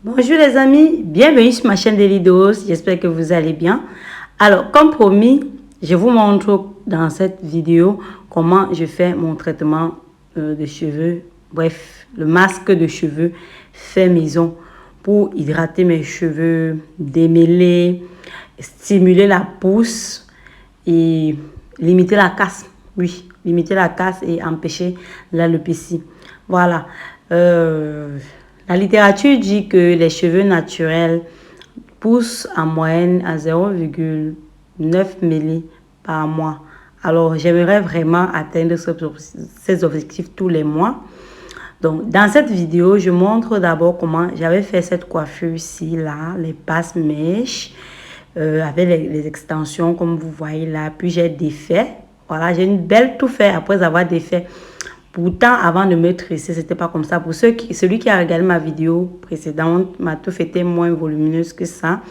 Bonjour les amis, bienvenue sur ma chaîne Daily Dose, j'espère que vous allez bien. Alors comme promis, je vous montre dans cette vidéo comment je fais mon traitement de cheveux, bref, le masque de cheveux fait maison pour hydrater mes cheveux, démêler, stimuler la pousse et limiter la casse. Oui, limiter la casse et empêcher l'alopécie. Voilà. La littérature dit que les cheveux naturels poussent en moyenne à 0,9 milli par mois. Alors, j'aimerais vraiment atteindre ces objectifs tous les mois. Donc, dans cette vidéo, je montre d'abord comment j'avais fait cette coiffure-ci, là, les passes-mèches, avec les extensions, comme vous voyez là. Puis, j'ai défait. Voilà, j'ai une belle touffe après avoir défait. Pourtant, avant de me tresser, c'était pas comme ça. Pour celui qui a regardé ma vidéo précédente, ma touffe était moins volumineuse que ça.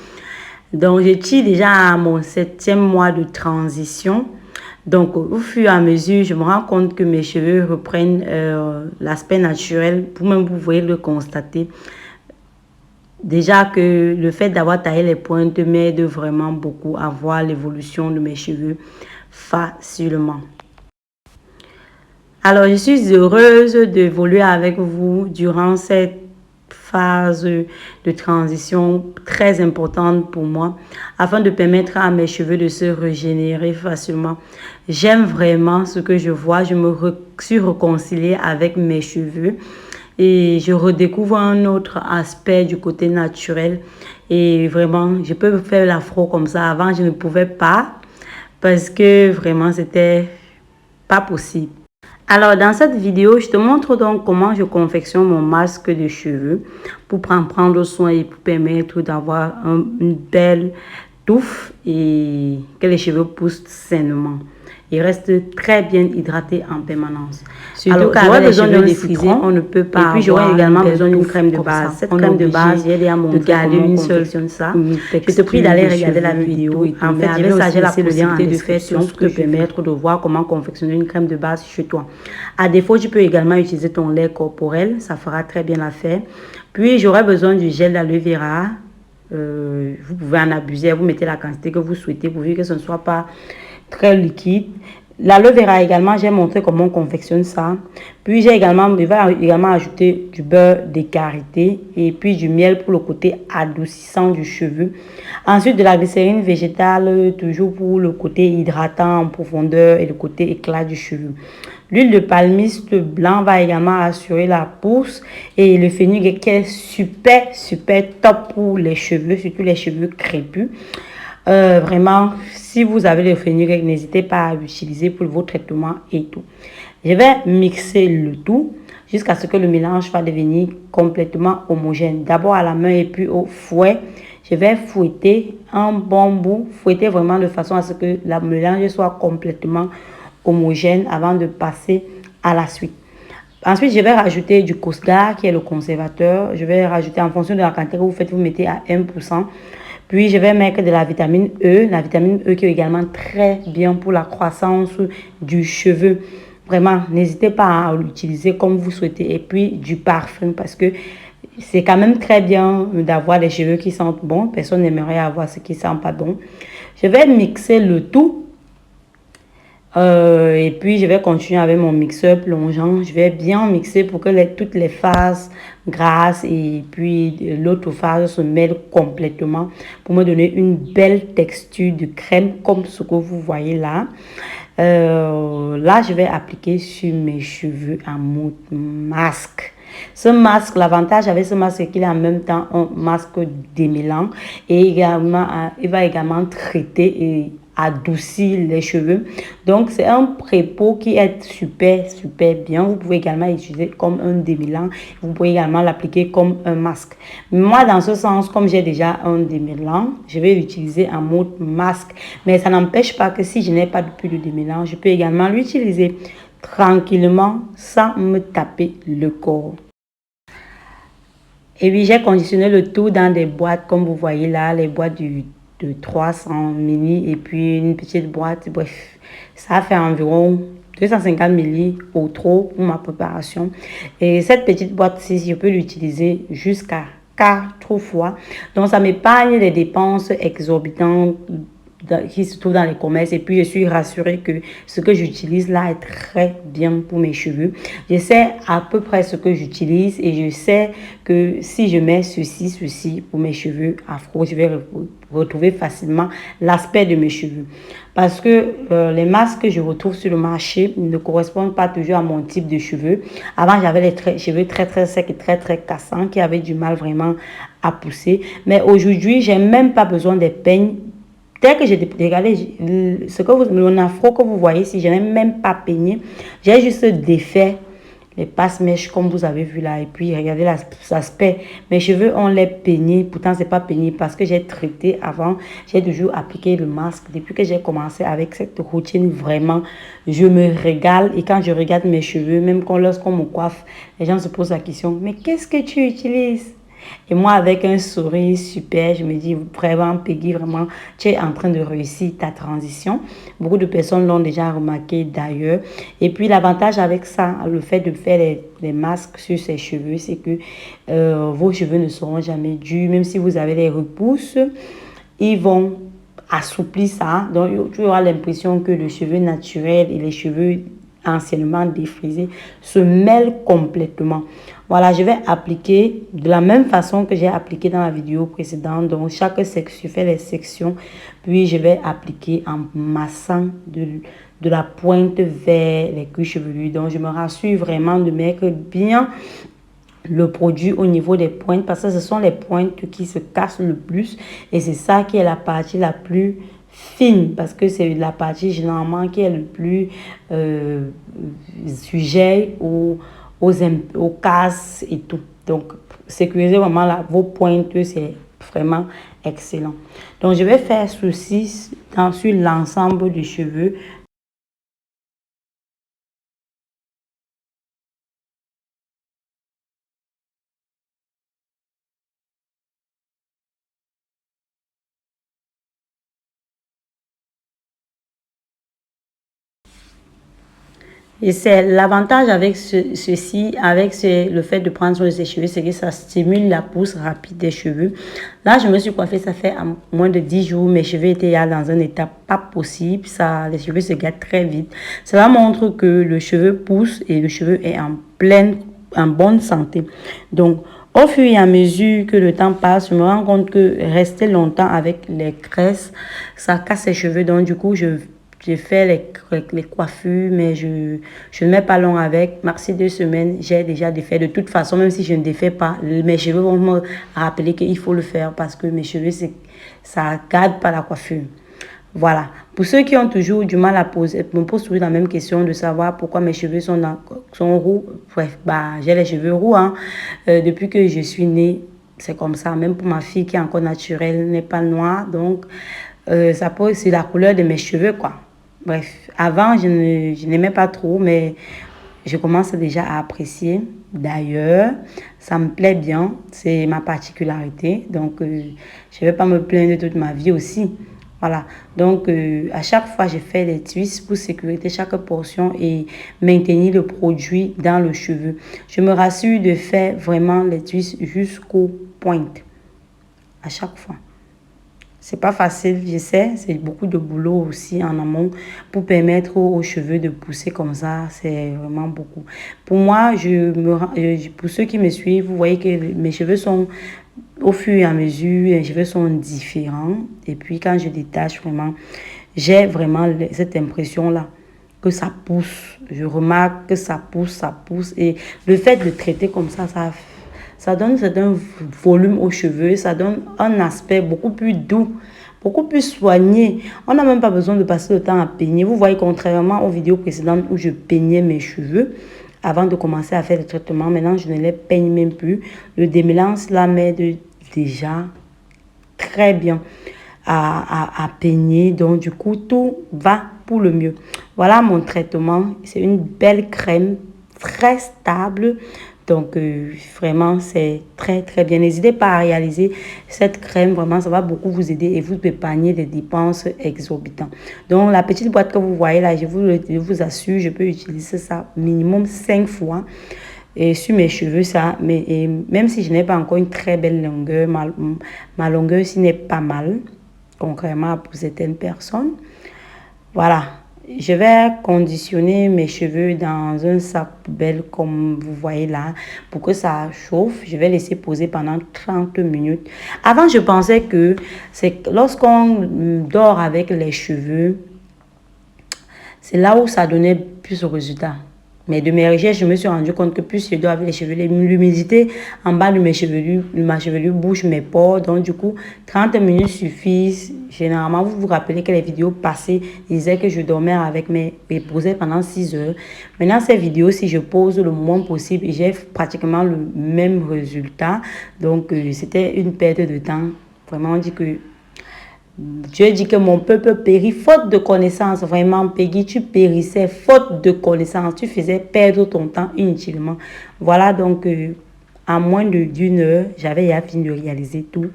Donc, je tire déjà à mon 7e mois de transition. Donc, au fur et à mesure, je me rends compte que mes cheveux reprennent l'aspect naturel. Vous-même, vous pouvez le constater. Déjà que le fait d'avoir taillé les pointes m'aide vraiment beaucoup à voir l'évolution de mes cheveux facilement. Alors, je suis heureuse d'évoluer avec vous durant cette phase de transition très importante pour moi afin de permettre à mes cheveux de se régénérer facilement. J'aime vraiment ce que je vois. Je me suis réconciliée avec mes cheveux et je redécouvre un autre aspect du côté naturel. Et vraiment, je peux faire l'afro comme ça. Avant, je ne pouvais pas parce que vraiment, c'était pas possible. Alors, dans cette vidéo, je te montre donc comment je confectionne mon masque de cheveux pour prendre soin et pour permettre d'avoir une belle touffe et que les cheveux poussent sainement. Ils restent très bien hydratés en permanence. Surtout qu'avec les cheveux défrisés, on ne peut pas. Et puis, j'aurai également besoin d'une crème de base. Cette crème de base, j'ai déjà montré comment on confectionne ça. Je te prie d'aller regarder la vidéo. En fait, avec ça, j'ai la possibilité de faire tout ce que te permettre de voir comment confectionner une crème de base chez toi. À défaut, tu peux également utiliser ton lait corporel. Ça fera très bien l'affaire. Puis, j'aurai besoin du gel d'aloe vera. Vous pouvez en abuser. Vous mettez la quantité que vous souhaitez pourvu que ce ne soit pas très liquide. L'aloe vera également, j'ai montré comment on confectionne ça. Puis je vais également ajouter du beurre de karité et puis du miel pour le côté adoucissant du cheveu. Ensuite de la glycérine végétale, toujours pour le côté hydratant en profondeur et le côté éclat du cheveu. L'huile de palmiste blanc va également assurer la pousse et le fenugrec qui est super top pour les cheveux, surtout les cheveux crépus. Vraiment, si vous avez le fenugrec, n'hésitez pas à l'utiliser pour vos traitements et tout. Je vais mixer le tout jusqu'à ce que le mélange va devenir complètement homogène. D'abord à la main et puis au fouet. Je vais fouetter un bon bout, fouetter vraiment de façon à ce que le mélange soit complètement homogène avant de passer à la suite. Ensuite, je vais rajouter du Cosgar qui est le conservateur. Je vais rajouter en fonction de la quantité que vous faites, vous mettez à 1%. Puis, je vais mettre de la vitamine E. La vitamine E qui est également très bien pour la croissance du cheveu. Vraiment, n'hésitez pas à l'utiliser comme vous souhaitez. Et puis, du parfum parce que c'est quand même très bien d'avoir des cheveux qui sentent bon. Personne n'aimerait avoir ce qui ne sent pas bon. Je vais mixer le tout. Et puis, je vais continuer avec mon mixeur plongeant. Je vais bien mixer pour que toutes les phases grasses et puis l'autre phase se mêlent complètement pour me donner une belle texture de crème comme ce que vous voyez là. Là, je vais appliquer sur mes cheveux en mode masque. Ce masque, l'avantage avec ce masque, c'est qu'il est en même temps un masque démêlant et également, il va également traiter et adoucir les cheveux. Donc, c'est un pré-pot qui est super bien. Vous pouvez également l'utiliser comme un démêlant. Vous pouvez également l'appliquer comme un masque. Moi, dans ce sens, comme j'ai déjà un démêlant, je vais l'utiliser en mode masque. Mais ça n'empêche pas que si je n'ai pas de démêlant, je peux également l'utiliser tranquillement sans me taper le corps. Et puis, j'ai conditionné le tout dans des boîtes, comme vous voyez là, les boîtes de 300 ml et puis une petite boîte. Bref, ça fait environ 250 ml au trop pour ma préparation. Et cette petite boîte-ci, je peux l'utiliser jusqu'à 4 fois. Donc, ça m'épargne des dépenses exorbitantes qui se trouvent dans les commerces. Et puis, je suis rassurée que ce que j'utilise là est très bien pour mes cheveux. Je sais à peu près ce que j'utilise et je sais que si je mets ceci pour mes cheveux afro, je vais retrouver facilement l'aspect de mes cheveux. Parce que les masques que je retrouve sur le marché ne correspondent pas toujours à mon type de cheveux. Avant, j'avais les cheveux très secs et très cassants qui avaient du mal vraiment à pousser. Mais aujourd'hui, j'ai même pas besoin des peignes. Dès que j'ai regardé ce que mon afro que vous voyez, si je n'ai même pas peigné, j'ai juste défait les passe-mèches comme vous avez vu là. Et puis regardez l'aspect. Mes cheveux ont l'air peignés, pourtant c'est pas peigné parce que j'ai traité avant. J'ai toujours appliqué le masque. Depuis que j'ai commencé avec cette routine, vraiment, je me régale. Et quand je regarde mes cheveux, même lorsqu'on me coiffe, les gens se posent la question, mais qu'est-ce que tu utilises? Et moi, avec un sourire super, je me dis vraiment, Peggy, vraiment, tu es en train de réussir ta transition. Beaucoup de personnes l'ont déjà remarqué d'ailleurs. Et puis, l'avantage avec ça, le fait de faire les masques sur ses cheveux, c'est que vos cheveux ne seront jamais durs. Même si vous avez les repousses, ils vont assouplir ça. Donc, tu auras l'impression que le cheveu naturel et les cheveux anciennement défrisés se mêlent complètement. Voilà, je vais appliquer de la même façon que j'ai appliqué dans la vidéo précédente. Donc, chaque section, je fais les sections, puis je vais appliquer en massant de la pointe vers les cuirs chevelus. Donc, je me rassure vraiment de mettre bien le produit au niveau des pointes parce que ce sont les pointes qui se cassent le plus et c'est ça qui est la partie la plus fine parce que c'est la partie généralement qui est le plus sujet aux casses et tout. Donc, sécuriser vraiment vos pointes, c'est vraiment excellent. Donc, je vais faire ceci sur l'ensemble des cheveux. Et c'est l'avantage avec ceci, avec le fait de prendre soin de ses cheveux, c'est que ça stimule la pousse rapide des cheveux. Là, je me suis coiffée, ça fait moins de 10 jours. Mes cheveux étaient dans un état pas possible. Les cheveux se gâtent très vite. Cela montre que le cheveu pousse et le cheveu est en bonne santé. Donc, au fur et à mesure que le temps passe, je me rends compte que rester longtemps avec les tresses, ça casse les cheveux. Donc, du coup, j'ai fait les coiffures, mais je ne mets pas long avec. Maxi 2 semaines, j'ai déjà défait. De toute façon, même si je ne défais pas, mes cheveux vont me rappeler qu'il faut le faire parce que mes cheveux, ça ne garde pas la coiffure. Voilà. Pour ceux qui ont toujours du mal à me posent toujours la même question de savoir pourquoi mes cheveux sont roux. Bref, j'ai les cheveux roux. Hein. Depuis que je suis née, c'est comme ça. Même pour ma fille qui est encore naturelle, n'est pas noire. Donc, ça pose sur la couleur de mes cheveux, quoi. Bref, avant, je n'aimais pas trop, mais je commence déjà à apprécier. D'ailleurs, ça me plaît bien, c'est ma particularité. Donc, je ne vais pas me plaindre toute ma vie aussi. Voilà. Donc, à chaque fois, je fais des twists pour sécuriser chaque portion et maintenir le produit dans le cheveu. Je me rassure de faire vraiment les twists jusqu'aux pointes. À chaque fois. C'est pas facile, je sais, c'est beaucoup de boulot aussi en amont pour permettre aux cheveux de pousser comme ça, c'est vraiment beaucoup. Pour moi, pour ceux qui me suivent, vous voyez que mes cheveux sont, au fur et à mesure, les cheveux sont différents. Et puis quand je détache vraiment, j'ai vraiment cette impression-là que ça pousse. Je remarque que ça pousse. Et le fait de traiter comme ça donne un volume aux cheveux, ça donne un aspect beaucoup plus doux, beaucoup plus soigné. On n'a même pas besoin de passer le temps à peigner. Vous voyez, contrairement aux vidéos précédentes où je peignais mes cheveux avant de commencer à faire le traitement, maintenant je ne les peigne même plus. Le démêlance là m'aide déjà très bien à peigner. Donc du coup, tout va pour le mieux. Voilà mon traitement. C'est une belle crème très stable. Donc, vraiment, c'est très bien. N'hésitez pas à réaliser cette crème. Vraiment, ça va beaucoup vous aider et vous épargner des dépenses exorbitantes. Donc, la petite boîte que vous voyez là, je vous assure, je peux utiliser ça minimum 5 fois. Et sur mes cheveux, ça, mais et même si je n'ai pas encore une très belle longueur, ma longueur aussi n'est pas mal, contrairement pour certaines personnes. Voilà, je vais conditionner mes cheveux dans un sac poubelle comme vous voyez là pour que ça chauffe. Je vais laisser poser pendant 30 minutes. Avant, je pensais que c'est lorsqu'on dort avec les cheveux, c'est là où ça donnait plus de résultats. Mais de mes recherches, je me suis rendu compte que plus je dors avec les cheveux, l'humidité en bas de ma chevelure bouge mes pores. Donc, du coup, 30 minutes suffisent. Généralement, vous vous rappelez que les vidéos passées disaient que je dormais avec mes posais pendant 6 heures. Maintenant, ces vidéos, si je pose le moins possible, j'ai pratiquement le même résultat. Donc, c'était une perte de temps. Vraiment, on dit que Dieu dit que mon peuple périt faute de connaissance. Vraiment, Peggy, tu périssais faute de connaissance. Tu faisais perdre ton temps inutilement. Voilà, donc, en moins d'une heure, j'avais fini de réaliser tout.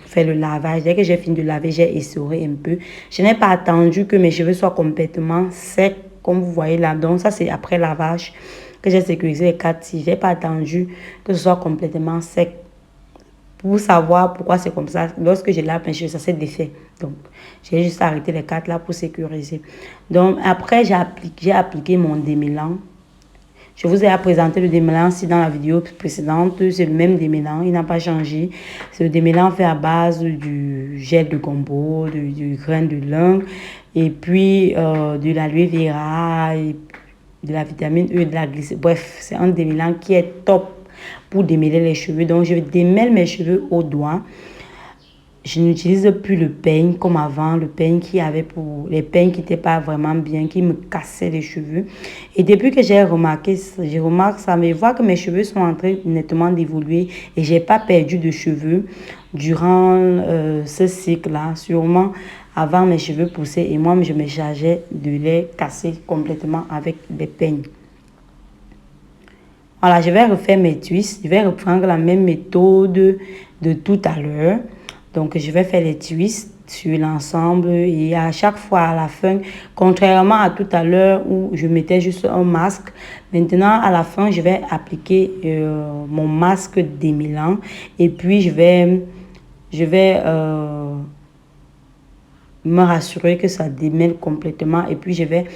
Faire le lavage. Dès que j'ai fini de laver, j'ai essoré un peu. Je n'ai pas attendu que mes cheveux soient complètement secs, comme vous voyez là. Donc, ça, c'est après lavage que j'ai sécurisé les 4 tis. Je n'ai pas attendu que ce soit complètement sec. Pour savoir pourquoi c'est comme ça, lorsque je lave mes cheveux, ça s'est défait. Donc, j'ai juste arrêté les 4 là pour sécuriser. Donc, après, j'ai appliqué mon démêlant. Je vous ai présenté le démêlant si dans la vidéo précédente. C'est le même démêlant, il n'a pas changé. C'est le démêlant fait à base du gel de gombo, du grain de lin, et puis de l'aloe vera, et de la vitamine E, de la glycérine. Bref, c'est un démêlant qui est top pour démêler les cheveux. Donc, je démêle mes cheveux au doigt. Je n'utilise plus le peigne comme avant, le peigne qui avait pour les peignes qui n'étaient pas vraiment bien, qui me cassaient les cheveux. Et depuis que j'ai remarqué, je remarque ça, mais je vois que mes cheveux sont en train nettement d'évoluer et j'ai pas perdu de cheveux durant ce cycle-là. Sûrement, avant mes cheveux poussaient et moi, je me chargeais de les casser complètement avec des peignes. Voilà, je vais refaire mes twists. Je vais reprendre la même méthode de tout à l'heure. Donc, je vais faire les twists sur l'ensemble et à chaque fois à la fin, contrairement à tout à l'heure où je mettais juste un masque, maintenant à la fin, je vais appliquer mon masque démêlant et puis je vais me rassurer que ça démêle complètement et puis je vais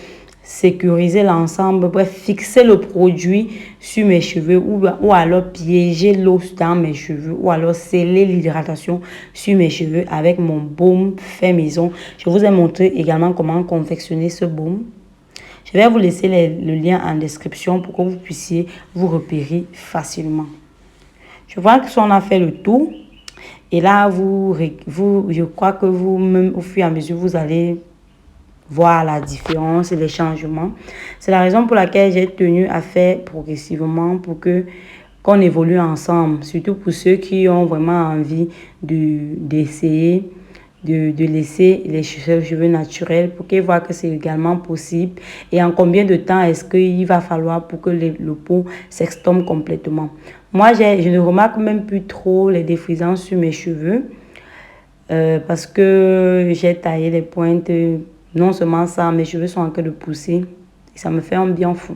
sécuriser l'ensemble, bref, fixer le produit sur mes cheveux ou alors piéger l'eau dans mes cheveux ou alors sceller l'hydratation sur mes cheveux avec mon baume fait maison. Je vous ai montré également comment confectionner ce baume. Je vais vous laisser le lien en description pour que vous puissiez vous repérer facilement. Je vois que si on a fait le tour et là, je crois que vous-même, au fur et à mesure, vous allez voir la différence et les changements. C'est la raison pour laquelle j'ai tenu à faire progressivement pour qu'on évolue ensemble, surtout pour ceux qui ont vraiment envie d'essayer de laisser les cheveux naturels pour qu'ils voient que c'est également possible et en combien de temps est-ce qu'il va falloir pour que le pot s'estompe complètement. Moi, je ne remarque même plus trop les défrisances sur mes cheveux parce que j'ai taillé les pointes. Non seulement ça, mes cheveux sont en train de pousser. Et ça me fait un bien fou.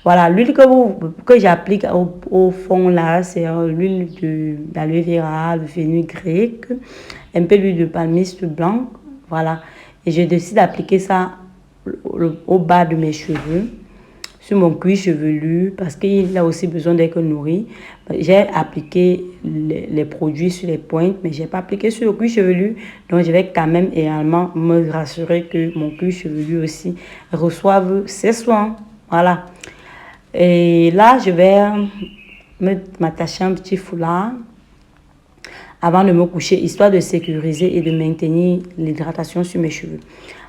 Voilà, l'huile que j'applique au fond là, c'est l'huile d'aloe vera, le fenugrec, un peu l'huile de palmiste blanc. Voilà. Et je décide d'appliquer ça au bas de mes cheveux, sur mon cuir chevelu, parce qu'il a aussi besoin d'être nourri. J'ai appliqué les produits sur les pointes, mais je n'ai pas appliqué sur le cuir chevelu. Donc, je vais quand même également me rassurer que mon cuir chevelu aussi reçoive ses soins. Voilà. Et là, je vais m'attacher un petit foulard avant de me coucher, histoire de sécuriser et de maintenir l'hydratation sur mes cheveux.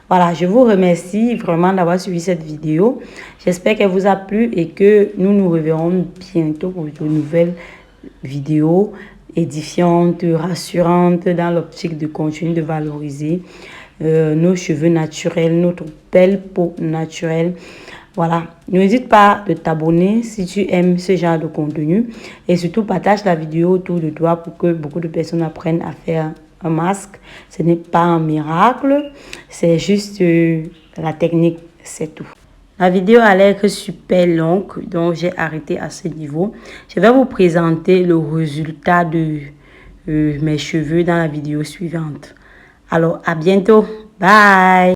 Voilà, je vous remercie vraiment d'avoir suivi cette vidéo. J'espère qu'elle vous a plu et que nous nous reverrons bientôt pour de nouvelles vidéos édifiantes, rassurantes dans l'optique de continuer de valoriser nos cheveux naturels, notre belle peau naturelle. Voilà, n'hésite pas de t'abonner si tu aimes ce genre de contenu et surtout partage la vidéo autour de toi pour que beaucoup de personnes apprennent à faire un masque. Ce n'est pas un miracle, c'est juste la technique, c'est tout. La vidéo allait être super longue, donc j'ai arrêté à ce niveau. Je vais vous présenter le résultat de mes cheveux dans la vidéo suivante. Alors, à bientôt. Bye!